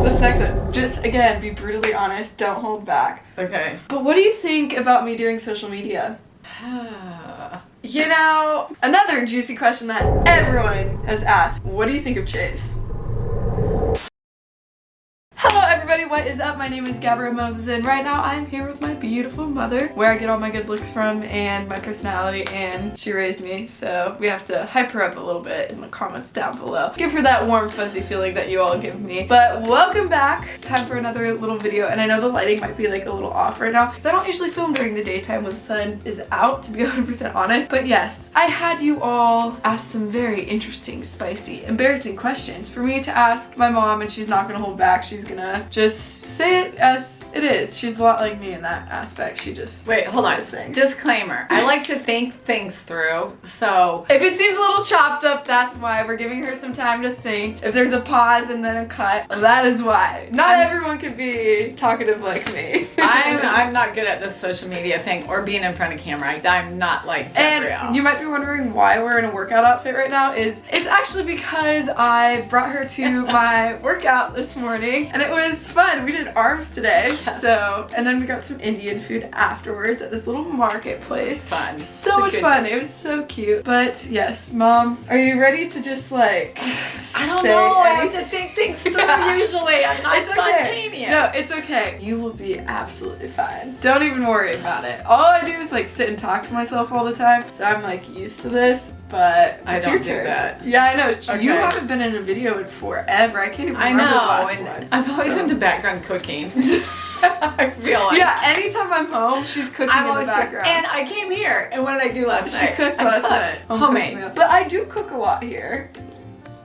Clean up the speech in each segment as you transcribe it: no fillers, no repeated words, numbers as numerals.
This next one, just again, be brutally honest, don't hold back. Okay. But what do you think about me doing social media? You know, Another juicy question that everyone has asked. What do you think of Chase? Hello everybody, what is up? My name is Gabrielle Moses and right now I'm here with my beautiful mother, where I get all my good looks from and my personality, and she raised me, so we have to hype her up a little bit in the comments down below. Give her that warm fuzzy feeling that you all give me. But welcome back. It's time for another little video, and I know the lighting might be like a little off right now because I don't usually film during the daytime when the sun is out, to be 100% honest. But yes, I had you all ask some very interesting, spicy, embarrassing questions for me to ask my mom, and she's not gonna hold back. She's gonna just say it as it is. She's a lot like me in that aspect. She just hold on. things. Disclaimer. I like to think things through, so if it seems a little chopped up, that's why. We're giving her some time to think. If there's a pause and then a cut, that is why. Not everyone can be talkative like me. I'm not good at this social media thing or being in front of camera. I'm not like Gabrielle. And you might be wondering why we're in a workout outfit right now. It's actually because I brought her to my workout this morning and it was fun. We did arms today. Yes. And then we got some Indian food afterwards at this little marketplace. Fun. So much fun. It was so cute. But yes, Mom, are you ready to just like I don't know. I have to think things through usually. I'm not spontaneous. Okay. No, it's okay. You will be absolutely fine. Don't even worry about it. All I do is like sit and talk to myself all the time. So I'm like used to this. But I don't do that. Yeah, I know. Okay. You haven't been in a video in forever. I can't even I remember know. the last And one. I'm always in the background cooking. I feel like. Yeah, anytime I'm home, she's cooking in the background. And I came here, and what did I do last night? She cooked last night. Homemade. But I do cook a lot here.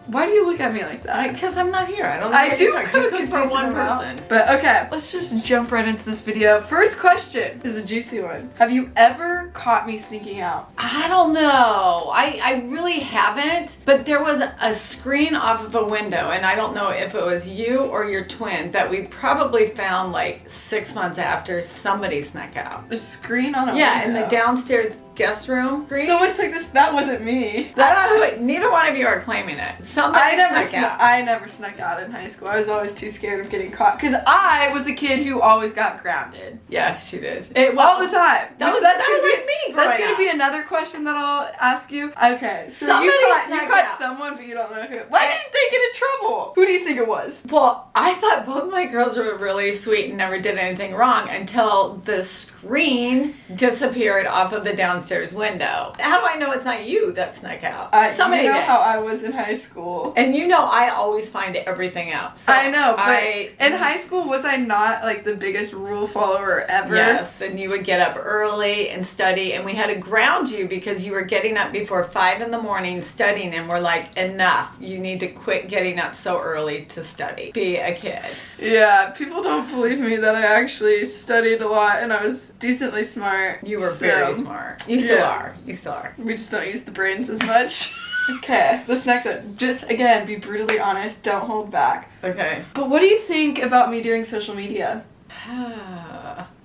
Why do you look at me like that? Because I'm not here. I don't. I do cook You a cook for decent one amount. person. But okay, let's just jump right into this video. First question is a juicy one. Have you ever caught me sneaking out? I don't know. I really haven't. But there was a screen off of a window, and I don't know if it was you or your twin that we probably found like 6 months after somebody snuck out. A screen on a Yeah, window? in the downstairs guest room. Someone took this. That wasn't me. Neither one of you are claiming it. Somebody snuck out. I never snuck out in high school. I was always too scared of getting caught because I was the kid who always got grounded. Yeah, she did. All the time. That was like me growing That's gonna up. be another question that I'll ask you. Okay, so Somebody you snuck caught out. someone, but you don't know who. Why didn't they get in trouble? Who do you think it was? Well, I thought both my girls were really sweet and never did anything wrong until the screen disappeared off of the downstairs window. How do I know it's not you that snuck out? Somebody you know did. how I was in high school. And you know I always find everything out. So I know, but in high school, was I not like the biggest rule follower ever? Yes, and you would get up early and study, and we had to ground you because you were getting up before 5 in the morning studying, and we're like, enough. You need to quit getting up so early to study. Be a kid. Yeah, people don't believe me that I actually studied a lot and I was decently smart. You were very smart. You still are. You still are. We just don't use the brains as much. Okay, this next one. Just again, be brutally honest, don't hold back. Okay. But what do you think about me doing social media?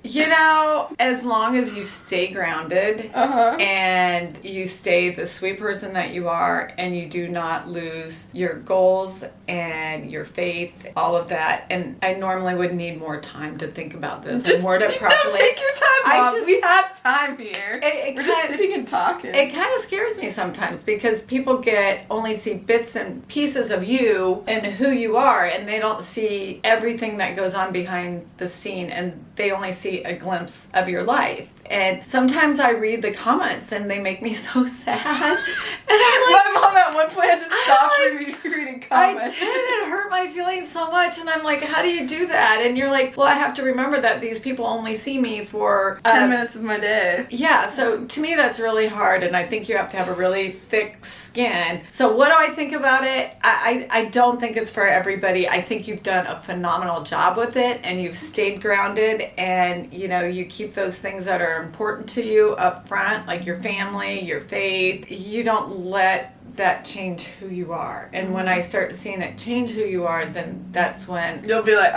You know, as long as you stay grounded and you stay the sweet person that you are and you do not lose your goals and your faith, all of that. And I normally would need more time to think about this and word it properly. No, take your time, Mom. We have time here. We're just sitting and talking. It kind of scares me sometimes because people only see bits and pieces of you and who you are, and they don't see everything that goes on behind the scene, and they only see a glimpse of your life. And sometimes I read the comments and they make me so sad. And my mom at one point had to stop reading comments. I did. It hurt my feelings so much. And I'm like, how do you do that? And you're like, well, I have to remember that these people only see me for 10 minutes of my day. Yeah. So to me, that's really hard. And I think you have to have a really thick skin. So what do I think about it? I don't think it's for everybody. I think you've done a phenomenal job with it and you've stayed grounded, and you keep those things that are important to you up front, like your family, your faith. You don't let that change who you are. And when I start seeing it change who you are, then that's when You'll be like,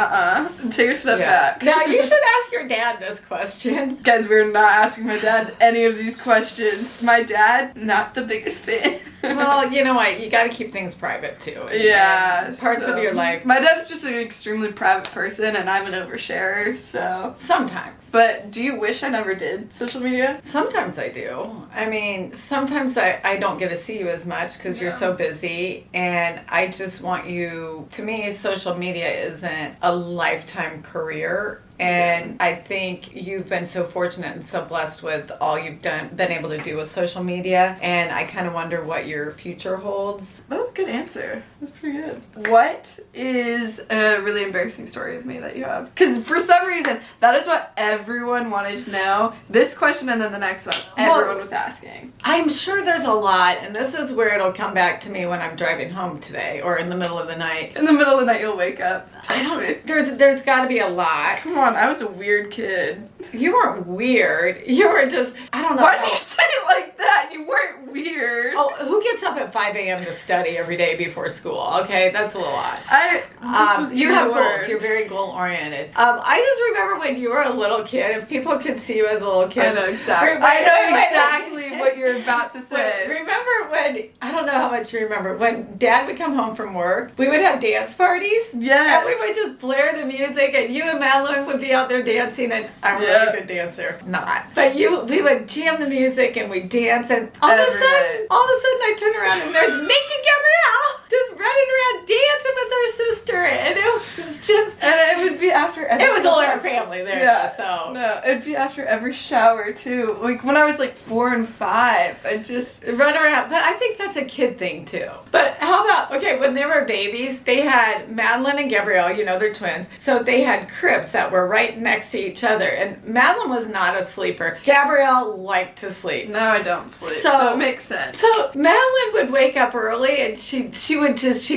take a step back. Now you should ask your dad this question. Guys, we're not asking my dad any of these questions. My dad, not the biggest fan. Well, you know what? You got to keep things private too. Yeah. Parts of your life. My dad's just an extremely private person, and I'm an oversharer, so. Sometimes. But do you wish I never did social media? Sometimes I do. I mean, sometimes I don't get to see you as much because you're so busy, and I just want you, to me, social media isn't a lifetime career. And I think you've been so fortunate and so blessed with all you've been able to do with social media. And I kind of wonder what your future holds. That was a good answer. That's pretty good. What is a really embarrassing story of me that you have? Because for some reason, that is what everyone wanted to know. This question and then the next one, everyone was asking. I'm sure there's a lot, and this is where it'll come back to me when I'm driving home today or in the middle of the night. In the middle of the night, you'll wake up. There's got to be a lot. Come on, I was a weird kid. You weren't weird. You were just, I don't know. Why did you say it like that? You weren't weird. Oh, who gets up at 5 a.m. to study every day before school? Okay, that's a little odd. I just was you have goals. You're very goal-oriented. I just remember when you were a little kid, if people could see you as a little kid. I know exactly what you're about to say. Remember when, I don't know how much you remember, when Dad would come home from work, we would have dance parties. Yeah. And we would just blare the music, and you and Madeline would be out there dancing, and I'm a really good dancer. Not. But we would jam the music, and we'd dance, and all of a sudden I turn around, and there's naked Gabrielle just running around dancing with her sister, and it was just... And it would be after every... It was all our family there, so... No, it'd be after every shower, too. Like, when I was, 4 and 5, I'd just... Run around. But I think that's a kid thing, too. But how about... Okay, when they were babies, they had Madeline and Gabrielle, they're twins, so they had cribs that were right next to each other, and Madeline was not a sleeper. Gabrielle liked to sleep. No, I don't sleep, so it makes sense. So Madeline would wake up early, and she'd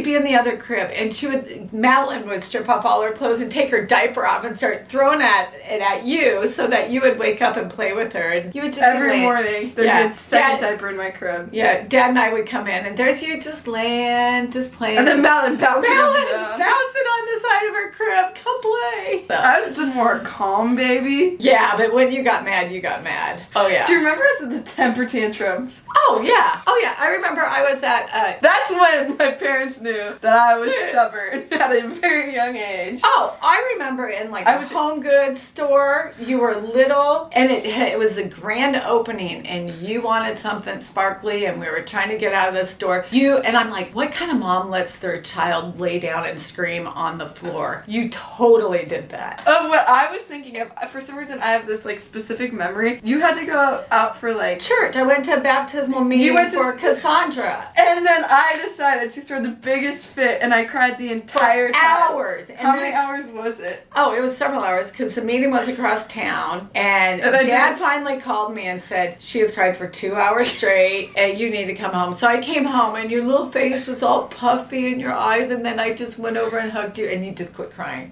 be in the other crib, and Madeline would strip off all her clothes and take her diaper off and start throwing it at you so that you would wake up and play with her, and you would just every morning there'd be a second diaper in my crib. Yeah, Dad and I would come in, and there's you just laying, just playing. And then Madeline bouncing on the side of her crib. Come play. I was the more calm baby. Yeah, but when you got mad, you got mad. Oh, yeah. Do you remember us at the temper tantrums? Oh, yeah. I remember I was at... That's when my parents knew that I was stubborn at a very young age. Oh, I remember in a home goods store, you were little, and it was a grand opening, and you wanted something sparkly, and we were trying to get out of the store. And I'm like, what kind of mom lets their child lay down and scream on the floor? You totally did that. Oh, what I was thinking of, for some reason I have this specific memory. You had to go out for church. I went to a baptismal meeting for Cassandra. And then I decided to throw the biggest fit, and I cried the entire time. Hours. How many hours was it? Oh, it was several hours because the meeting was across town, and Dad finally called me and said, she has cried for 2 hours straight, and you need to come home. So I came home, and your little face was all puffy in your eyes, and then I just went over and hugged you, and you just quit crying.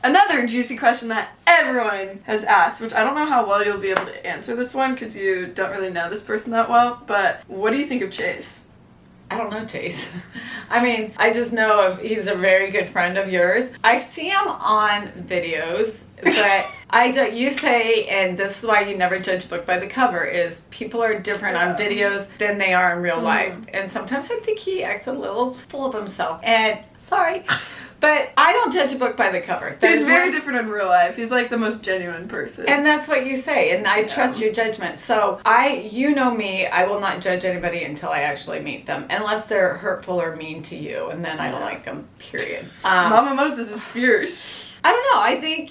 Another juicy question that everyone has asked, which I don't know how well you'll be able to answer this one because you don't really know this person that well, but what do you think of Chase? I don't know Chase. I mean, I just know he's a very good friend of yours. I see him on videos, but you say, and this is why you never judge a book by the cover, is people are different on videos than they are in real life. And sometimes I think he acts a little full of himself. And sorry. But I don't judge a book by the cover. He's very different in real life. He's the most genuine person. And that's what you say, and I trust your judgment. So you know me, I will not judge anybody until I actually meet them, unless they're hurtful or mean to you, and then I don't like them, period. Mama Moses is fierce. I don't know. I think,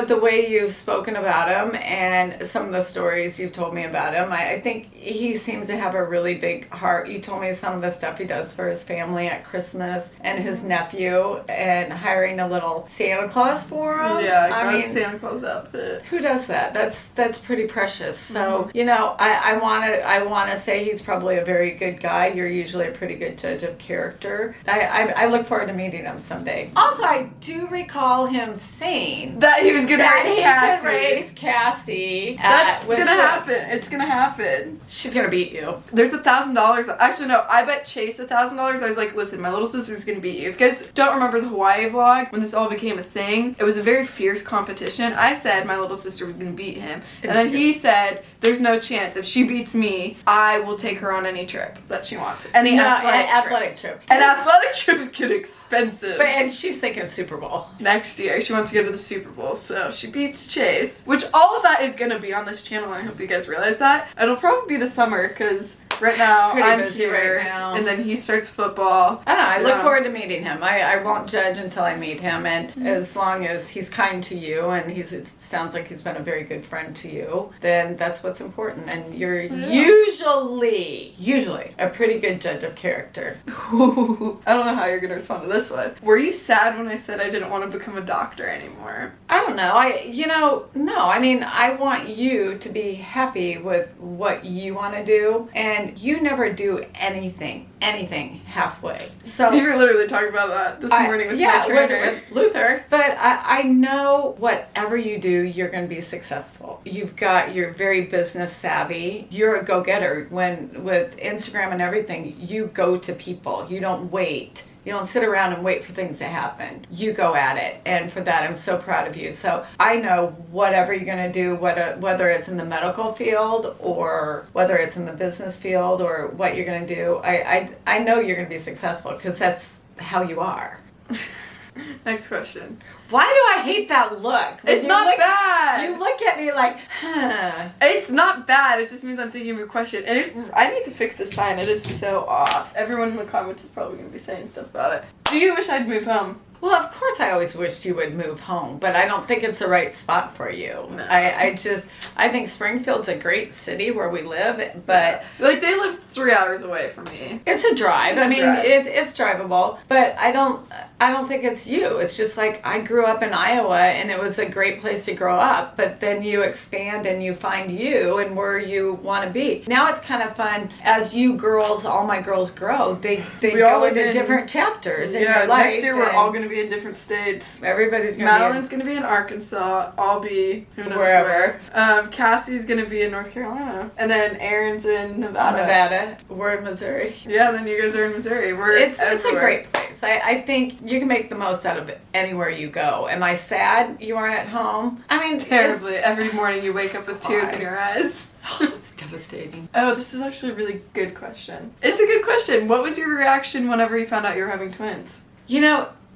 the way you've spoken about him and some of the stories you've told me about him, I think he seems to have a really big heart. You told me some of the stuff he does for his family at Christmas and his nephew and hiring a little Santa Claus for him. Yeah, I got a Santa Claus outfit. Who does that? That's pretty precious. So, I want to say he's probably a very good guy. You're usually a pretty good judge of character. I look forward to meeting him someday. Also, I do recall him insane. That he was gonna That raise he Cassie. could raise Cassie. That's with gonna Sue. happen. It's gonna happen. She's gonna beat you. There's $1,000. Actually, no. I bet Chase $1,000. I was like, listen, my little sister's gonna beat you. If you guys don't remember the Hawaii vlog when this all became a thing, it was a very fierce competition. I said my little sister was gonna beat him, and then he said, "There's no chance. If she beats me, I will take her on any trip that she wants. Any athletic trip. And athletic trips get expensive. And she's thinking Super Bowl. Next year, she wants to go to the Super Bowl, so if she beats Chase, which all of that is gonna be on this channel. I hope you guys realize that. It'll probably be the summer because right now I'm here, right now. and then he starts football. I don't know. I look forward to meeting him. I won't judge until I meet him, and as long as he's kind to you and it sounds like he's been a very good friend to you, then that's what's important. And you're usually a pretty good judge of character. Ooh, I don't know how you're gonna respond to this one. Were you sad when I said I didn't want to become a doctor anymore? I don't know. No. I mean, I want you to be happy with what you want to do, and you never do anything halfway. So you were literally talking about that this morning with my trainer. With Luther. But I know whatever you do, you're going to be successful. You're very business savvy. You're a go-getter. When with Instagram and everything, you go to people. You don't wait. You don't sit around and wait for things to happen. You go at it. And for that, I'm so proud of you. So I know whatever you're going to do, whether it's in the medical field or whether it's in the business field or what you're going to do, I know you're going to be successful because that's how you are. Next question. Why do I hate that look? It's not bad. You look at me like, huh. It's not bad. It just means I'm thinking of a question. And I need to fix this sign. It is so off. Everyone in the comments is probably going to be saying stuff about it. Do you wish I'd move home? Well, of course I always wished you would move home, but I don't think it's the right spot for you. No. I think Springfield's a great city where we live, but... Like, they live 3 hours away from me. It's a drive. It's drivable, but I don't think it's you. It's just like, I grew up in Iowa, and it was a great place to grow up, but then you expand and you find you and where you want to be. Now it's kind of fun, as you girls, all my girls grow, they go into different chapters in your life. Next year we're all going to be in different states. Everybody's going to Madeline's going to be in Arkansas. I'll be who knows where. Cassie's going to be in North Carolina. And then Aaron's in Nevada. We're in Missouri. Yeah, then you guys are in Missouri. It's a great place. I think you can make the most out of it anywhere you go. Am I sad you aren't at home? I mean, terribly. Every morning you wake up with tears in your eyes. It's devastating. Oh, this is actually a really good question. It's a good question. What was your reaction whenever you found out you were having twins?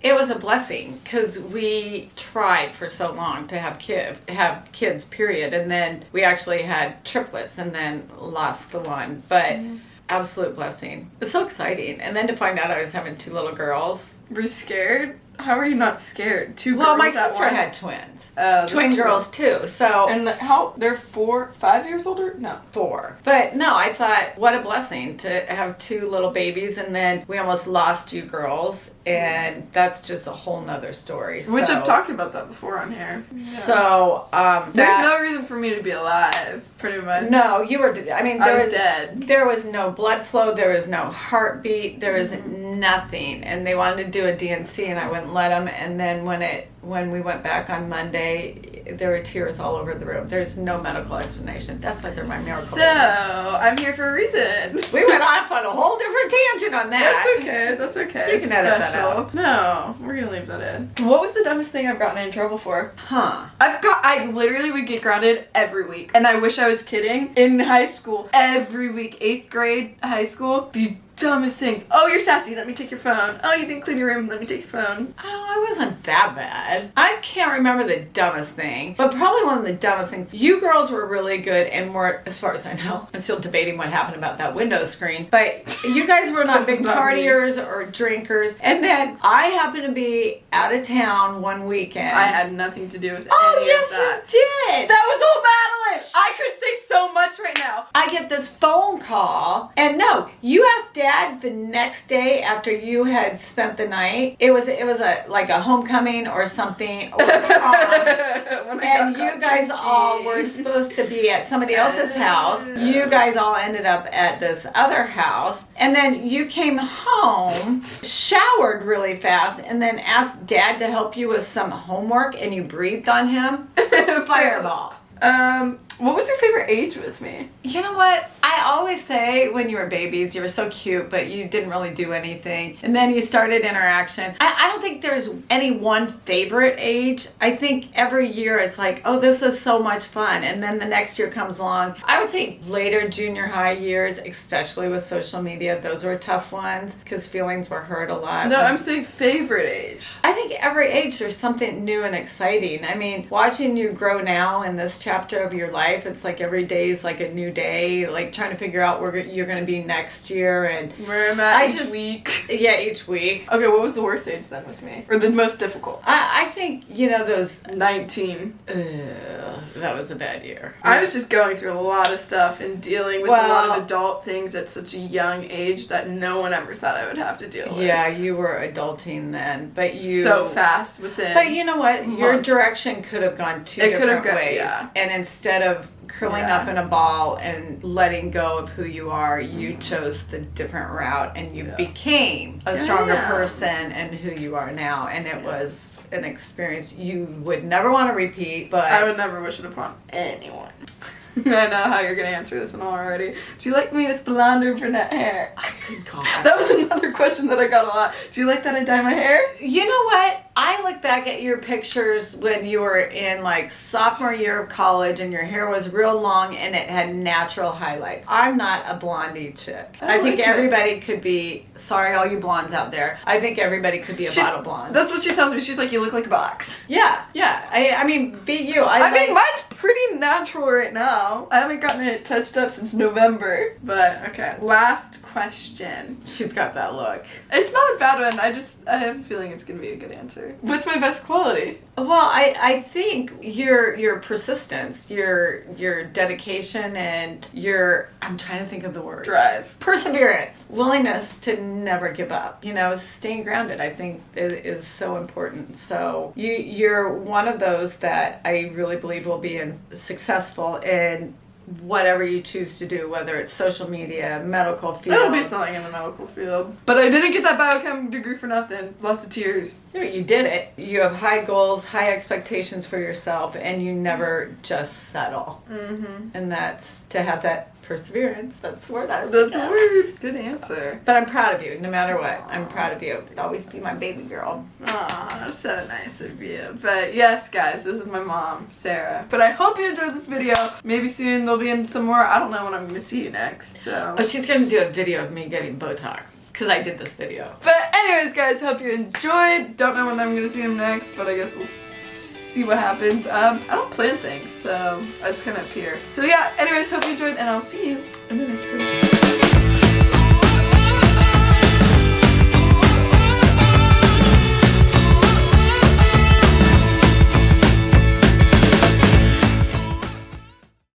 It was a blessing because we tried for so long to have kids, period. And then we actually had triplets and then lost the one. But absolute blessing. It's so exciting. And then to find out I was having 2 little girls. Were you scared? How are you not scared? 2 girls. Well, my sister had twins. Twin girls too. So and they're 5 years older? No, 4. But no, I thought what a blessing to have 2 little babies, and then we almost lost you girls, and that's just a whole nother story. Which I've talked about that before on here. Yeah. So there's no reason for me to be alive, pretty much. No, you were. I mean, I was dead. There was no blood flow. There was no heartbeat. There was nothing, and they wanted to do a DNC, and I wouldn't let them. And then when we went back on Monday, there were tears all over the room. There's no medical explanation. That's why they're my miracle. So I'm here for a reason. We went off on a whole different tangent on that. That's okay. You can edit that out. No, we're gonna leave that in. What was the dumbest thing I've gotten in trouble for? I literally would get grounded every week, and I wish I was kidding. In high school, every week, 8th grade, high school, the dumbest things. Oh, you're sassy. Let me take your phone. Oh, you didn't clean your room. Let me take your phone. Oh, I wasn't that bad. I can't remember the dumbest thing, but probably one of the dumbest things. You girls were really good and were, as far as I know, I'm still debating what happened about that window screen, but you guys were not big partiers or drinkers. And then I happened to be out of town one weekend. I had nothing to do with any of that. Oh, yes, you did. That was all I could say so much right now. I get this phone call, and no, you asked Dad the next day after you had spent the night. It was like a homecoming or something, or and you guys all were supposed to be at somebody else's house. You guys all ended up at this other house, and then you came home, showered really fast, and then asked Dad to help you with some homework, and you breathed on him. Fireball. What was your favorite age with me? You know what? I always say when you were babies, you were so cute, but you didn't really do anything. And then you started interaction. I don't think there's any one favorite age. I think every year it's like, oh, this is so much fun. And then the next year comes along. I would say later junior high years, especially with social media, those were tough ones because feelings were hurt a lot. No, I'm saying favorite age. I think every age there's something new and exciting. I mean, watching you grow now in this chapter of your life, it's like every day is like a new day, like trying to figure out where you're going to be next year and where I'm at each week. Yeah, each week. Okay, what was the worst age then with me? Or the most difficult? I think, those 19. That was a bad year. I was just going through a lot of stuff and dealing with a lot of adult things at such a young age that no one ever thought I would have to deal with. Yeah, you were adulting then, but you... So fast within But you know what? months. Your direction could have gone two different ways. Yeah. And instead of curling up in a ball and letting go of who you are, you chose the different route and you became a stronger person and who you are now. And it was an experience you would never want to repeat, but I would never wish it upon anyone. I know how you're going to answer this one already. Do you like me with blonde or brunette hair? Good God. That was another question that I got a lot. Do you like that I dye my hair? You know what? I look back at your pictures when you were in like sophomore year of college and your hair was real long and it had natural highlights. I'm not a blondie chick. I think everybody could be, sorry all you blondes out there, I think everybody could be a bottle blonde. That's what she tells me. She's like, you look like a box. Yeah. I mean, be you. I mean, mine's pretty natural right now. I haven't gotten it touched up since November. But, okay, last question. She's got that look. It's not a bad one. I have a feeling it's going to be a good answer. What's my best quality? Well, I think your persistence, your dedication, and I'm trying to think of the word. Drive. Perseverance. Willingness to never give up. Staying grounded, I think, is so important. So you're one of those that I really believe will be successful in whatever you choose to do, whether it's social media, medical field. It'll be something in the medical field. But I didn't get that biochem degree for nothing. Lots of tears. Yeah, you did it. You have high goals, high expectations for yourself, and you never just settle. Mm-hmm. And that's to have that perseverance. That's the word I was That's the word. Good answer. But I'm proud of you, no matter what. I'm proud of you. You'll always be my baby girl. Aw, so nice of you. But yes, guys, this is my mom, Sarah. But I hope you enjoyed this video. Maybe soon there'll be in some more. I don't know when I'm going to see you next, so. Oh, she's going to do a video of me getting Botox. Because I did this video. But anyways, guys, hope you enjoyed. Don't know when I'm going to see him next, but I guess we'll see what happens. I don't plan things, so I just kind of appear. So yeah, anyways, hope you enjoyed, and I'll see you in the next one.